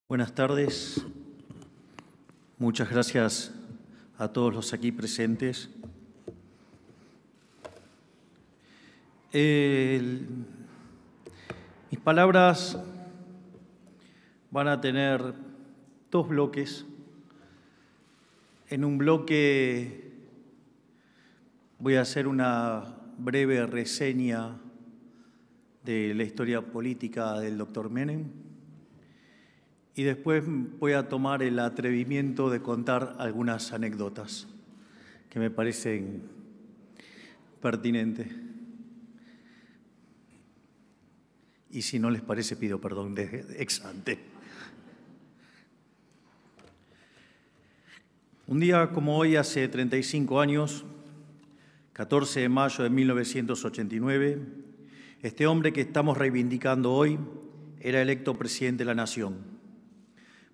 Buenas tardes. Muchas gracias a todos los aquí presentes. Mis palabras van a tener dos bloques. En un bloque voy a hacer una breve reseña de la historia política del doctor Menem y después voy a tomar el atrevimiento de contar algunas anécdotas que me parecen pertinentes. Y si no les parece, pido perdón de ex ante. Un día como hoy, hace 35 años, 14 de mayo de 1989, este hombre que estamos reivindicando hoy era electo presidente de la Nación.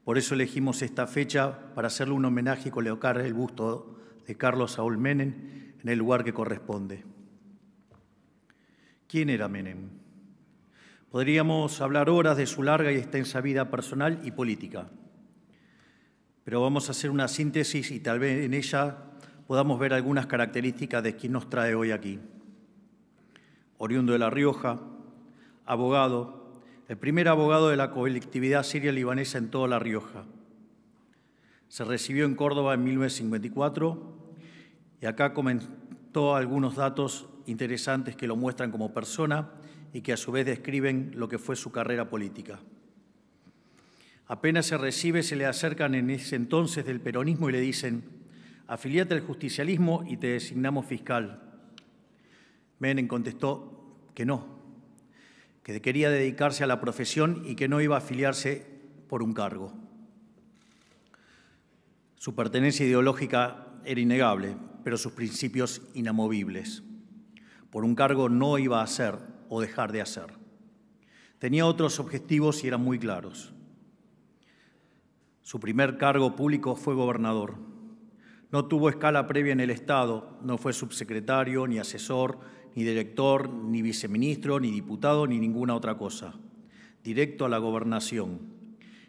Por eso elegimos esta fecha para hacerle un homenaje y colocar el busto de Carlos Saúl Menem en el lugar que corresponde. ¿Quién era Menem? Podríamos hablar horas de su larga y extensa vida personal y política, pero vamos a hacer una síntesis y tal vez en ella podamos ver algunas características de quien nos trae hoy aquí. Oriundo de La Rioja, abogado, el primer abogado de la colectividad siria-libanesa en toda La Rioja. Se recibió en Córdoba en 1954 y acá comentó algunos datos interesantes que lo muestran como persona y que a su vez describen lo que fue su carrera política. Apenas se recibe, se le acercan en ese entonces del peronismo y le dicen: afilíate al justicialismo y te designamos fiscal. Menem contestó que no, que quería dedicarse a la profesión y que no iba a afiliarse por un cargo. Su pertenencia ideológica era innegable, pero sus principios inamovibles. Por un cargo no iba a hacer o dejar de hacer. Tenía otros objetivos y eran muy claros. Su primer cargo público fue gobernador. No tuvo escala previa en el Estado, no fue subsecretario, ni asesor, ni director, ni viceministro, ni diputado, ni ninguna otra cosa. Directo a la gobernación.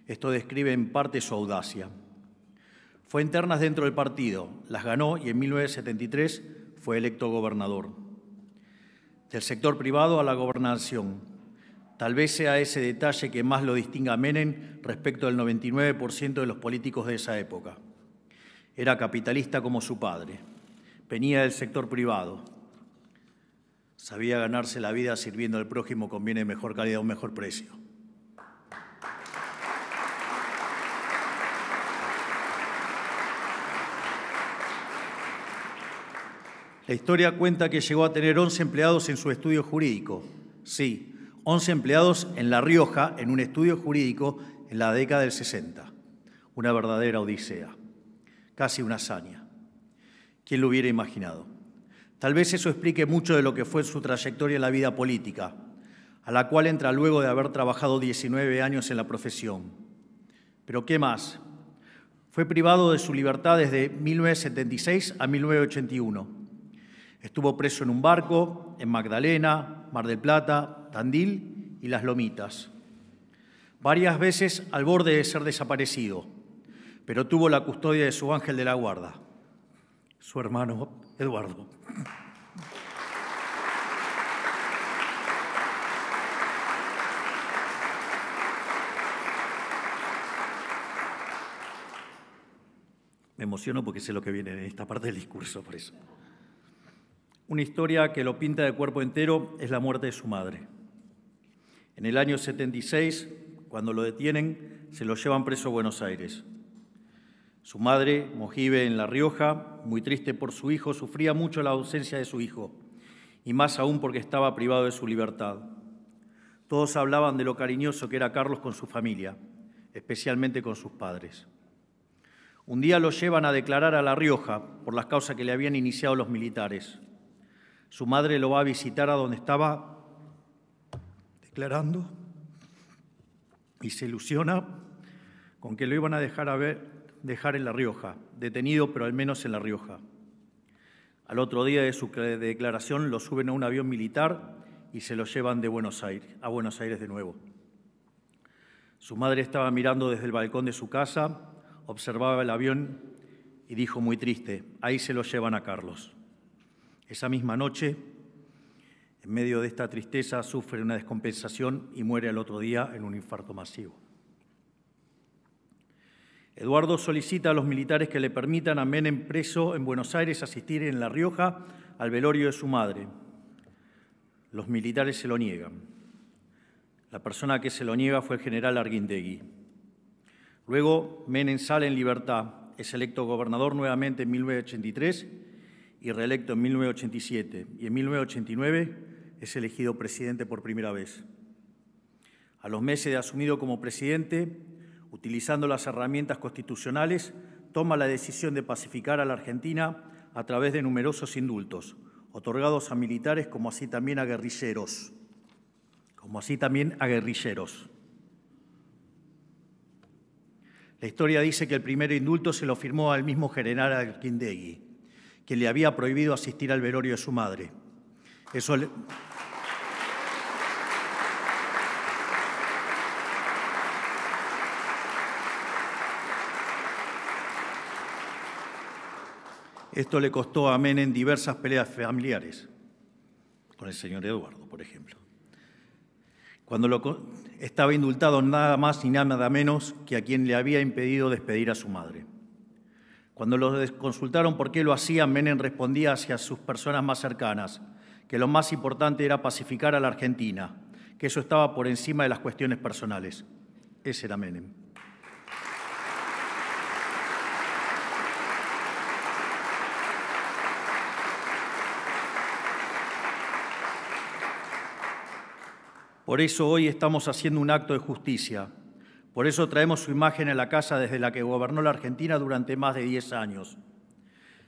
Esto describe en parte su audacia. Fue internas dentro del partido, las ganó y en 1973 fue electo gobernador. Del sector privado a la gobernación. Tal vez sea ese detalle que más lo distinga a Menem respecto del 99% de los políticos de esa época. Era capitalista como su padre. Venía del sector privado. Sabía ganarse la vida sirviendo al prójimo con bienes de mejor calidad a un mejor precio. La historia cuenta que llegó a tener 11 empleados en su estudio jurídico. Sí, 11 empleados en La Rioja, en un estudio jurídico en la década del 60. Una verdadera odisea, casi una hazaña. ¿Quién lo hubiera imaginado? Tal vez eso explique mucho de lo que fue su trayectoria en la vida política, a la cual entra luego de haber trabajado 19 años en la profesión. Pero ¿qué más? Fue privado de su libertad desde 1976 a 1981. Estuvo preso en un barco, en Magdalena, Mar del Plata, Tandil y Las Lomitas. Varias veces al borde de ser desaparecido, pero tuvo la custodia de su ángel de la guarda, su hermano Eduardo. Me emociono porque sé lo que viene en esta parte del discurso, por eso. Una historia que lo pinta de cuerpo entero es la muerte de su madre. En el año 76, cuando lo detienen, se lo llevan preso a Buenos Aires. Su madre, Mojibe, en La Rioja, muy triste por su hijo, sufría mucho la ausencia de su hijo, y más aún porque estaba privado de su libertad. Todos hablaban de lo cariñoso que era Carlos con su familia, especialmente con sus padres. Un día lo llevan a declarar a La Rioja por las causas que le habían iniciado los militares. Su madre lo va a visitar a donde estaba declarando y se ilusiona con que lo iban a dejar en La Rioja, detenido pero al menos en La Rioja. Al otro día de su declaración lo suben a un avión militar y se lo llevan a Buenos Aires de nuevo. Su madre estaba mirando desde el balcón de su casa, observaba el avión y dijo muy triste: ahí se lo llevan a Carlos. Esa misma noche, en medio de esta tristeza, sufre una descompensación y muere al otro día en un infarto masivo. Eduardo solicita a los militares que le permitan a Menem, preso en Buenos Aires, asistir en La Rioja al velorio de su madre. Los militares se lo niegan. La persona que se lo niega fue el general Arguindegui. Luego, Menem sale en libertad, es electo gobernador nuevamente en 1983 y reelecto en 1987. Y en 1989 es elegido presidente por primera vez. A los meses de asumido como presidente, utilizando las herramientas constitucionales, toma la decisión de pacificar a la Argentina a través de numerosos indultos, otorgados a militares como así también a guerrilleros. La historia dice que el primer indulto se lo firmó al mismo general Arguindegui, que le había prohibido asistir al velorio de su madre. Esto le costó a Menem diversas peleas familiares, con el señor Eduardo, por ejemplo. Cuando estaba indultado nada más ni nada menos que a quien le había impedido despedir a su madre. Cuando lo consultaron por qué lo hacían, Menem respondía hacia sus personas más cercanas que lo más importante era pacificar a la Argentina, que eso estaba por encima de las cuestiones personales. Ese era Menem. Por eso hoy estamos haciendo un acto de justicia. Por eso traemos su imagen a la casa desde la que gobernó la Argentina durante más de 10 años.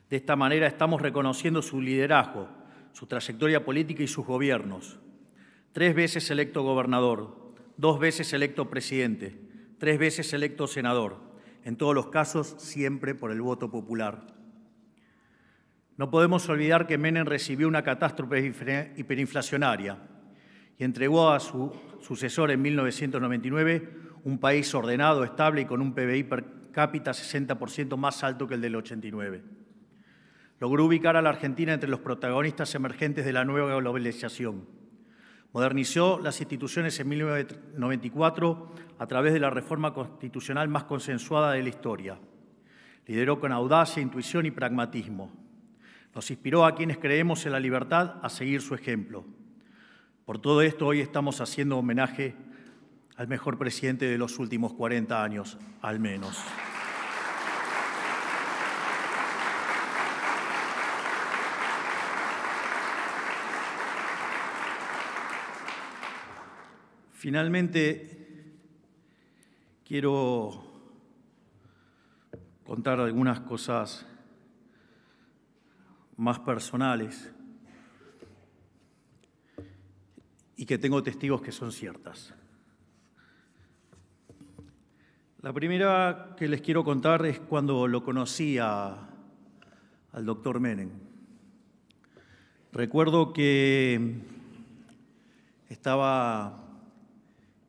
De esta manera estamos reconociendo su liderazgo, su trayectoria política y sus gobiernos. 3 veces electo gobernador, 2 veces electo presidente, 3 veces electo senador. En todos los casos, siempre por el voto popular. No podemos olvidar que Menem recibió una catástrofe hiperinflacionaria y entregó a su sucesor en 1999 un país ordenado, estable y con un PBI per cápita 60% más alto que el del 89. Logró ubicar a la Argentina entre los protagonistas emergentes de la nueva globalización. Modernizó las instituciones en 1994 a través de la reforma constitucional más consensuada de la historia. Lideró con audacia, intuición y pragmatismo. Nos inspiró a quienes creemos en la libertad a seguir su ejemplo. Por todo esto, hoy estamos haciendo homenaje al mejor presidente de los últimos 40 años, al menos. Finalmente, quiero contar algunas cosas más personales y que tengo testigos que son ciertas. La primera que les quiero contar es cuando lo conocí al doctor Menem. Recuerdo que estaba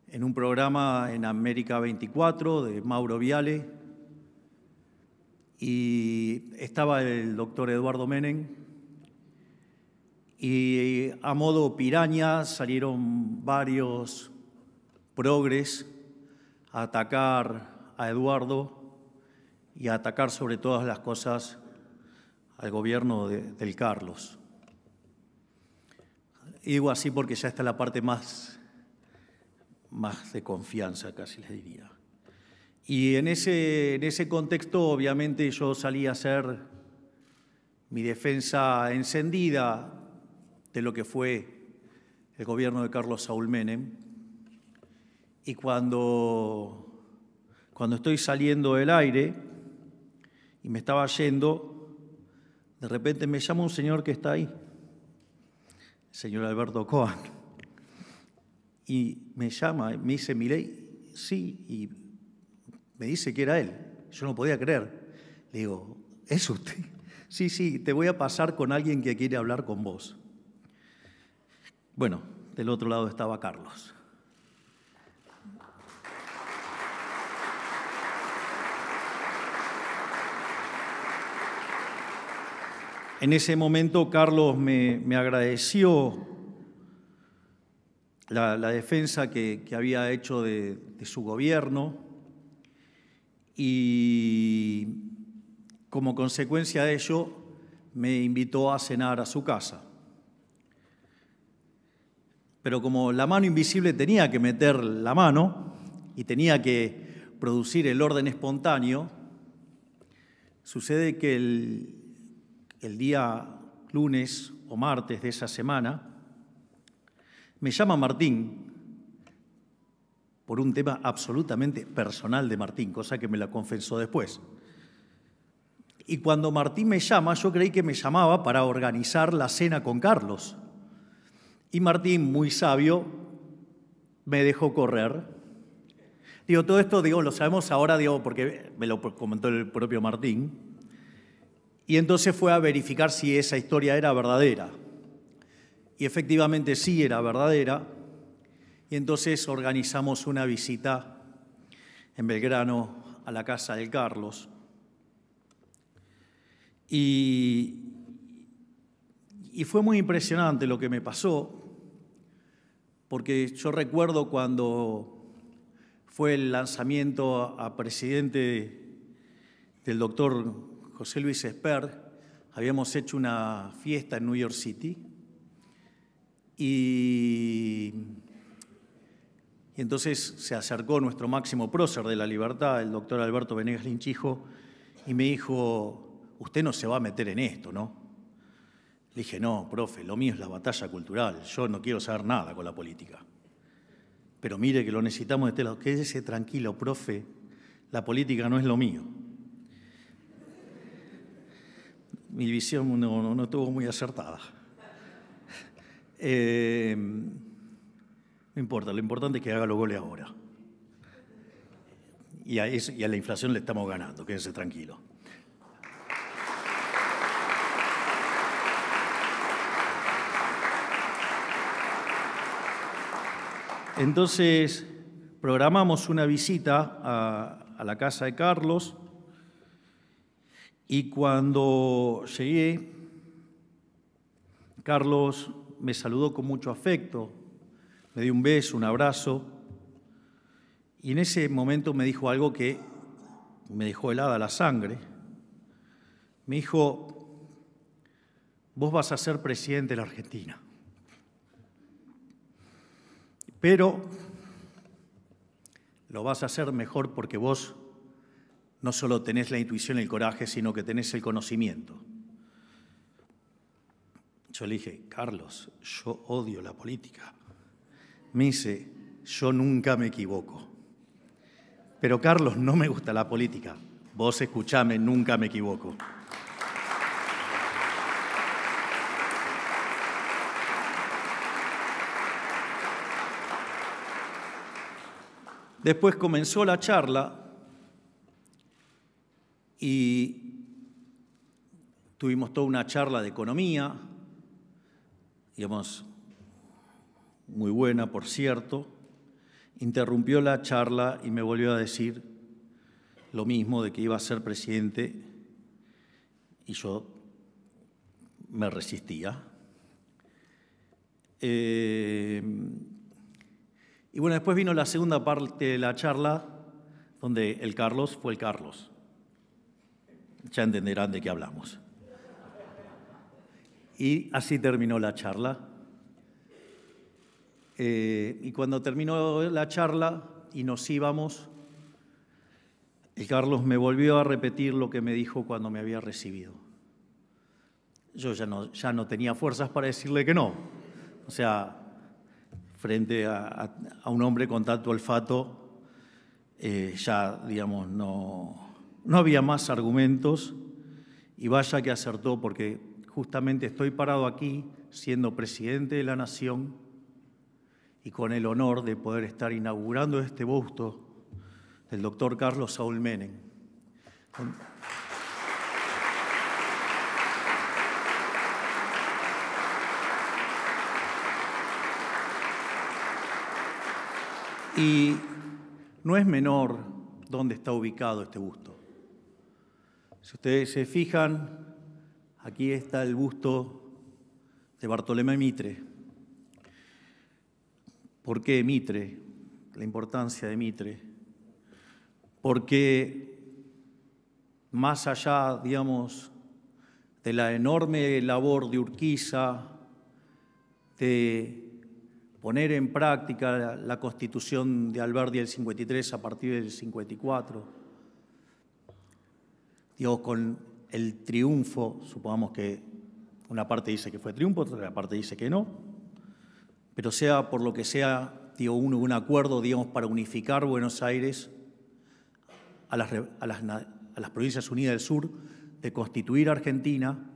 en un programa en América 24 de Mauro Viale y estaba el doctor Eduardo Menem y a modo piraña salieron varios progres a atacar a Eduardo y a atacar sobre todas las cosas al gobierno del Carlos. Y digo así porque ya está la parte más de confianza, casi les diría. Y en ese contexto, obviamente, yo salí a hacer mi defensa encendida de lo que fue el gobierno de Carlos Saúl Menem. Y cuando estoy saliendo del aire y me estaba yendo, de repente me llama un señor que está ahí, el señor Alberto Cohen. Y me llama, me dice: Milei, sí, y me dice que era él. Yo no podía creer. Le digo: ¿es usted? Sí, te voy a pasar con alguien que quiere hablar con vos. Bueno, del otro lado estaba Carlos. En ese momento Carlos me agradeció la defensa que había hecho de su gobierno y como consecuencia de ello me invitó a cenar a su casa. Pero como la mano invisible tenía que meter la mano y tenía que producir el orden espontáneo, sucede que el día lunes o martes de esa semana me llama Martín por un tema absolutamente personal de Martín, cosa que me la confesó después. Y cuando Martín me llama, yo creí que me llamaba para organizar la cena con Carlos. Y Martín, muy sabio, me dejó correr. Digo, todo esto lo sabemos ahora, porque me lo comentó el propio Martín. Y entonces fue a verificar si esa historia era verdadera. Y efectivamente sí era verdadera. Y entonces organizamos una visita en Belgrano a la casa de Carlos. Y fue muy impresionante lo que me pasó, porque yo recuerdo cuando fue el lanzamiento a presidente del doctor José Luis Espert, habíamos hecho una fiesta en New York City y entonces se acercó nuestro máximo prócer de la libertad, el doctor Alberto Venegas Linchijo, y me dijo: usted no se va a meter en esto, ¿no? Le dije: no, profe, lo mío es la batalla cultural, yo no quiero saber nada con la política. Pero mire que lo necesitamos de este lado. Quédese tranquilo, profe, la política no es lo mío. Mi visión no estuvo muy acertada. No importa, lo importante es que haga los goles ahora. Y a la inflación le estamos ganando, quédese tranquilo. Entonces, programamos una visita a la casa de Carlos y cuando llegué, Carlos me saludó con mucho afecto, me dio un beso, un abrazo, y en ese momento me dijo algo que me dejó helada la sangre. Me dijo: vos vas a ser presidente de la Argentina. Pero lo vas a hacer mejor porque vos no solo tenés la intuición y el coraje, sino que tenés el conocimiento. Yo le dije: Carlos, yo odio la política. Me dice: yo nunca me equivoco. Pero Carlos, no me gusta la política. Vos escuchame, nunca me equivoco. Después comenzó la charla y tuvimos toda una charla de economía, digamos, muy buena, por cierto. Interrumpió la charla y me volvió a decir lo mismo, de que iba a ser presidente, y yo me resistía. Y bueno, después vino la segunda parte de la charla, donde el Carlos fue el Carlos. Ya entenderán de qué hablamos. Y así terminó la charla. Y cuando terminó la charla y nos íbamos, el Carlos me volvió a repetir lo que me dijo cuando me había recibido. Yo ya no tenía fuerzas para decirle que no. O sea, frente a un hombre con tanto olfato, ya, digamos, no había más argumentos, y vaya que acertó, porque justamente estoy parado aquí siendo presidente de la Nación y con el honor de poder estar inaugurando este busto del doctor Carlos Saúl Menem. Y no es menor dónde está ubicado este busto. Si ustedes se fijan, aquí está el busto de Bartolomé Mitre. ¿Por qué Mitre? La importancia de Mitre. Porque más allá, digamos, de la enorme labor de Urquiza, de poner en práctica la Constitución de Alberdi del 53 a partir del 54, digo, con el triunfo, supongamos que una parte dice que fue triunfo, otra parte dice que no, pero sea por lo que sea, digo, un acuerdo, digamos, para unificar Buenos Aires a las Provincias Unidas del Sur, de constituir Argentina,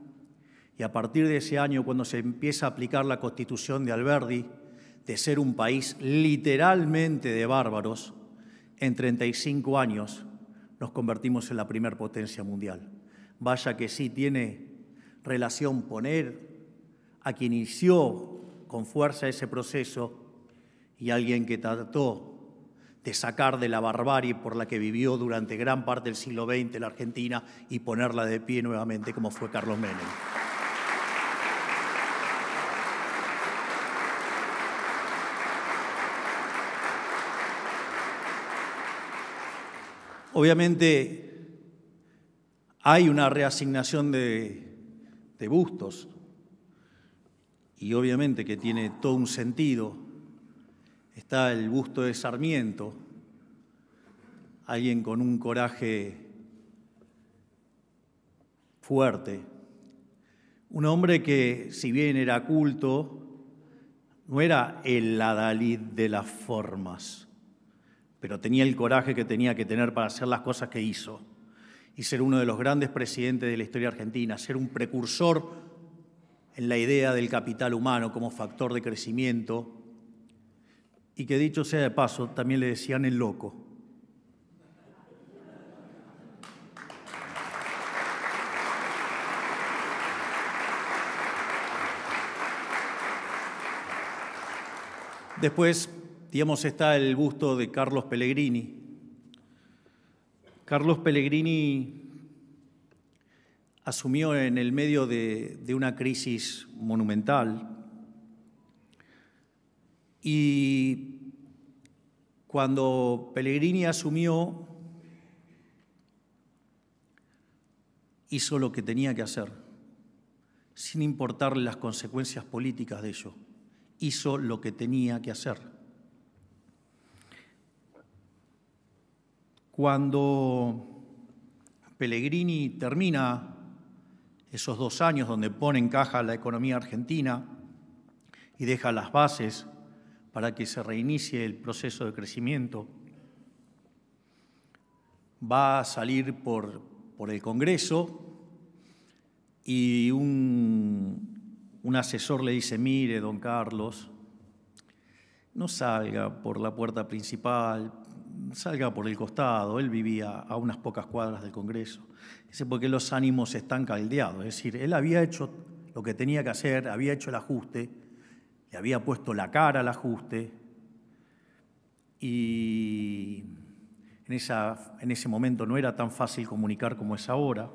y a partir de ese año, cuando se empieza a aplicar la Constitución de Alberdi, de ser un país literalmente de bárbaros, en 35 años nos convertimos en la primer potencia mundial. Vaya que sí tiene relación poner a quien inició con fuerza ese proceso y alguien que trató de sacar de la barbarie por la que vivió durante gran parte del siglo XX la Argentina y ponerla de pie nuevamente, como fue Carlos Menem. Obviamente hay una reasignación de bustos y obviamente que tiene todo un sentido. Está el busto de Sarmiento, alguien con un coraje fuerte, un hombre que, si bien era culto, no era el adalid de las formas, pero tenía el coraje que tenía que tener para hacer las cosas que hizo y ser uno de los grandes presidentes de la historia argentina, ser un precursor en la idea del capital humano como factor de crecimiento, y que, dicho sea de paso, también le decían el loco. Después, digamos, está el busto de Carlos Pellegrini. Carlos Pellegrini asumió en el medio de una crisis monumental y cuando Pellegrini asumió, hizo lo que tenía que hacer, sin importarle las consecuencias políticas de ello. Hizo lo que tenía que hacer. Cuando Pellegrini termina esos 2 años donde pone en caja la economía argentina y deja las bases para que se reinicie el proceso de crecimiento, va a salir por el Congreso y un asesor le dice: mire, don Carlos, no salga por la puerta principal, salga por el costado. Él vivía a unas pocas cuadras del Congreso. Dice, porque los ánimos están caldeados. Es decir, él había hecho lo que tenía que hacer, había hecho el ajuste, le había puesto la cara al ajuste y en ese momento no era tan fácil comunicar como es ahora.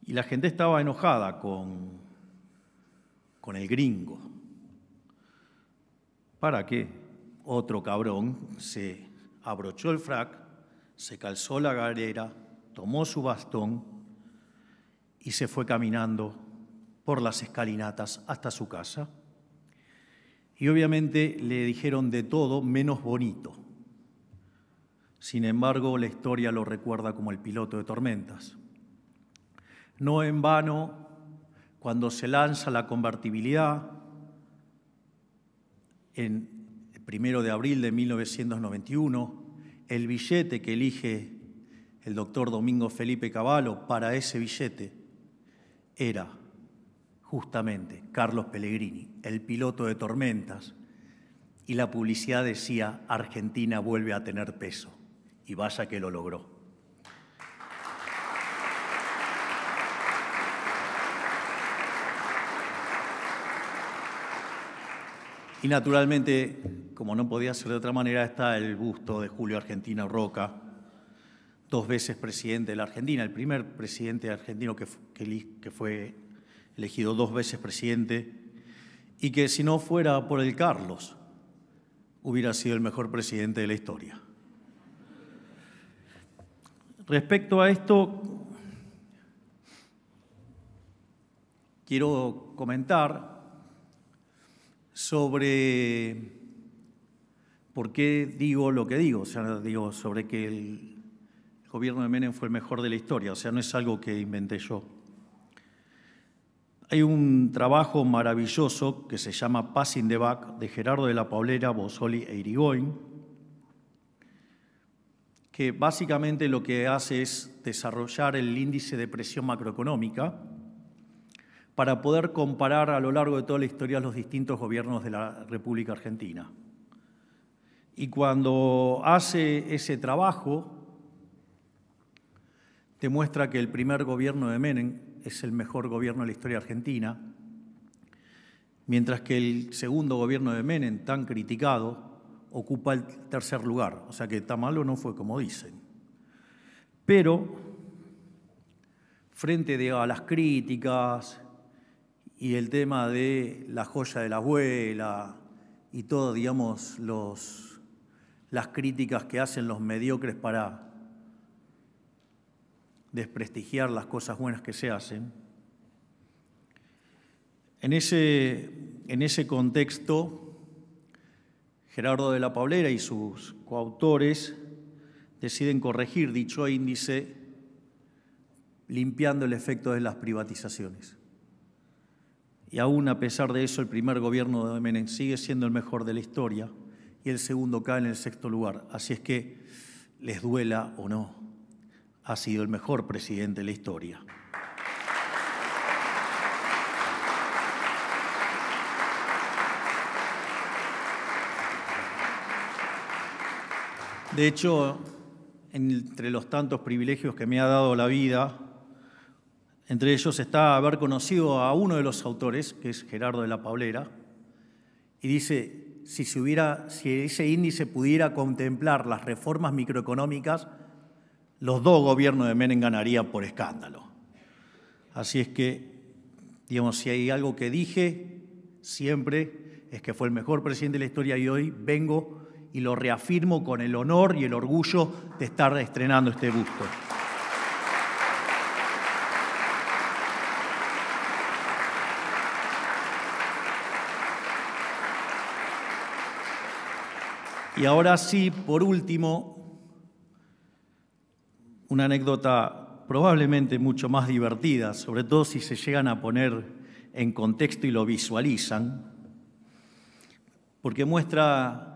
Y la gente estaba enojada con el gringo. ¿Para qué? Otro cabrón se abrochó el frac, se calzó la galera, tomó su bastón y se fue caminando por las escalinatas hasta su casa. Y obviamente le dijeron de todo menos bonito. Sin embargo, la historia lo recuerda como el piloto de tormentas. No en vano, cuando se lanza la convertibilidad, en el 1 de abril de 1991, el billete que elige el doctor Domingo Felipe Cavallo para ese billete era justamente Carlos Pellegrini, el piloto de tormentas, y la publicidad decía: Argentina vuelve a tener peso, y vaya que lo logró. Y naturalmente, como no podía ser de otra manera, está el busto de Julio Argentino Roca, 2 veces presidente de la Argentina, el primer presidente argentino que fue elegido 2 veces presidente, y que si no fuera por el Carlos, hubiera sido el mejor presidente de la historia. Respecto a esto, quiero comentar sobre por qué digo lo que digo, o sea, digo sobre que el gobierno de Menem fue el mejor de la historia, o sea, no es algo que inventé yo. Hay un trabajo maravilloso que se llama Passing the Buck, de Gerardo de la Paulera, Bozzoli e Irigoyen, que básicamente lo que hace es desarrollar el índice de presión macroeconómica para poder comparar a lo largo de toda la historia los distintos gobiernos de la República Argentina. Y cuando hace ese trabajo, demuestra que el primer gobierno de Menem es el mejor gobierno de la historia argentina, mientras que el segundo gobierno de Menem, tan criticado, ocupa el tercer lugar. O sea que tan malo no fue como dicen. Pero, frente a las críticas y el tema de la joya de la abuela y todo, digamos, las críticas que hacen los mediocres para desprestigiar las cosas buenas que se hacen, en ese contexto, Gerardo de la Paulera y sus coautores deciden corregir dicho índice limpiando el efecto de las privatizaciones. Y aún a pesar de eso, el primer gobierno de Menem sigue siendo el mejor de la historia y el segundo cae en el 6º lugar. Así es que, les duela o no, ha sido el mejor presidente de la historia. De hecho, entre los tantos privilegios que me ha dado la vida, entre ellos está haber conocido a uno de los autores, que es Gerardo de la Paulera, y dice, si ese índice pudiera contemplar las reformas microeconómicas, los 2 gobiernos de Menem ganarían por escándalo. Así es que, digamos, si hay algo que dije siempre es que fue el mejor presidente de la historia y hoy vengo y lo reafirmo con el honor y el orgullo de estar estrenando este busto. Y ahora sí, por último, una anécdota probablemente mucho más divertida, sobre todo si se llegan a poner en contexto y lo visualizan, porque muestra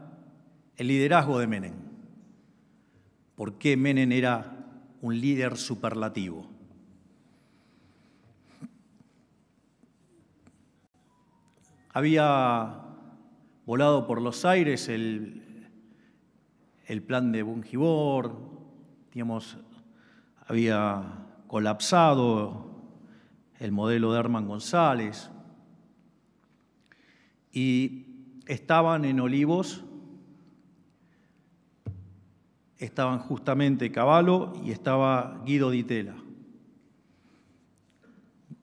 el liderazgo de Menem. ¿Por qué Menem era un líder superlativo? Había volado por los aires el plan de Bungibor, digamos, había colapsado el modelo de Herman González y estaban en Olivos, estaban justamente Cavallo y estaba Guido Di Tella,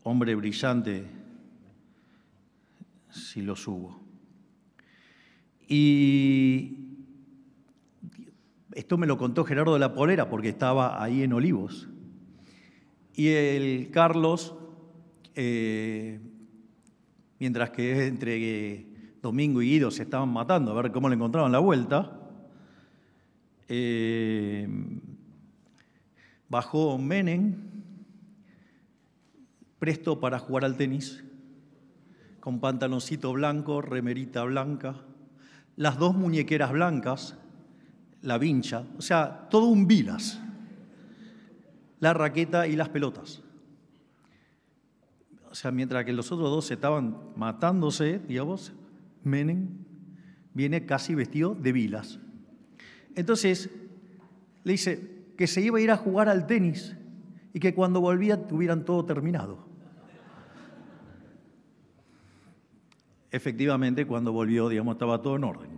hombre brillante, si los hubo. Y esto me lo contó Gerardo de la Paulera porque estaba ahí en Olivos. Y el Carlos, mientras que entre Domingo y Guido se estaban matando a ver cómo le encontraban la vuelta, bajó Menem, presto para jugar al tenis, con pantaloncito blanco, remerita blanca, las 2 muñequeras blancas, la vincha, o sea, todo un Vilas, la raqueta y las pelotas. O sea, mientras que los otros 2 estaban matándose, digamos, Menem viene casi vestido de Vilas. Entonces, le dice que se iba a ir a jugar al tenis y que cuando volvía tuvieran todo terminado. Efectivamente, cuando volvió, digamos, estaba todo en orden.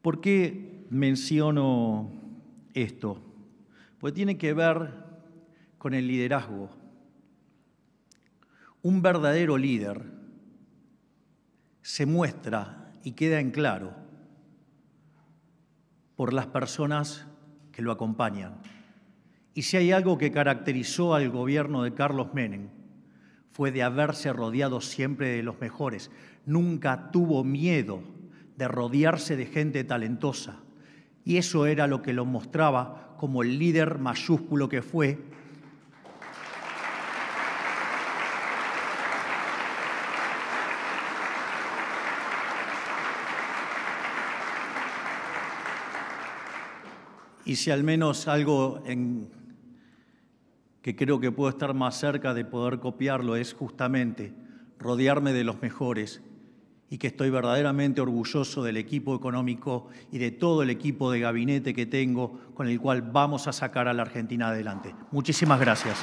¿Por qué menciono esto? porque tiene que ver con el liderazgo. Un verdadero líder se muestra y queda en claro por las personas que lo acompañan. Y si hay algo que caracterizó al gobierno de Carlos Menem, fue de haberse rodeado siempre de los mejores. Nunca tuvo miedo de rodearse de gente talentosa. Y eso era lo que lo mostraba como el líder mayúsculo que fue. Y si al menos algo que creo que puedo estar más cerca de poder copiarlo es justamente rodearme de los mejores, y que estoy verdaderamente orgulloso del equipo económico y de todo el equipo de gabinete que tengo, con el cual vamos a sacar a la Argentina adelante. Muchísimas gracias.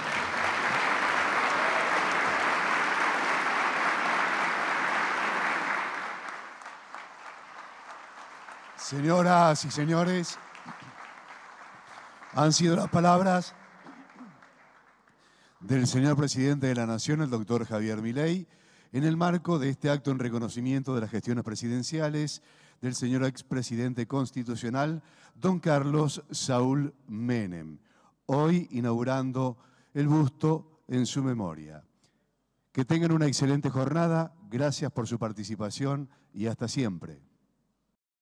Señoras y señores, han sido las palabras del señor presidente de la Nación, el doctor Javier Milei, en el marco de este acto en reconocimiento de las gestiones presidenciales del señor expresidente constitucional, don Carlos Saúl Menem, hoy inaugurando el busto en su memoria. Que tengan una excelente jornada, gracias por su participación y hasta siempre.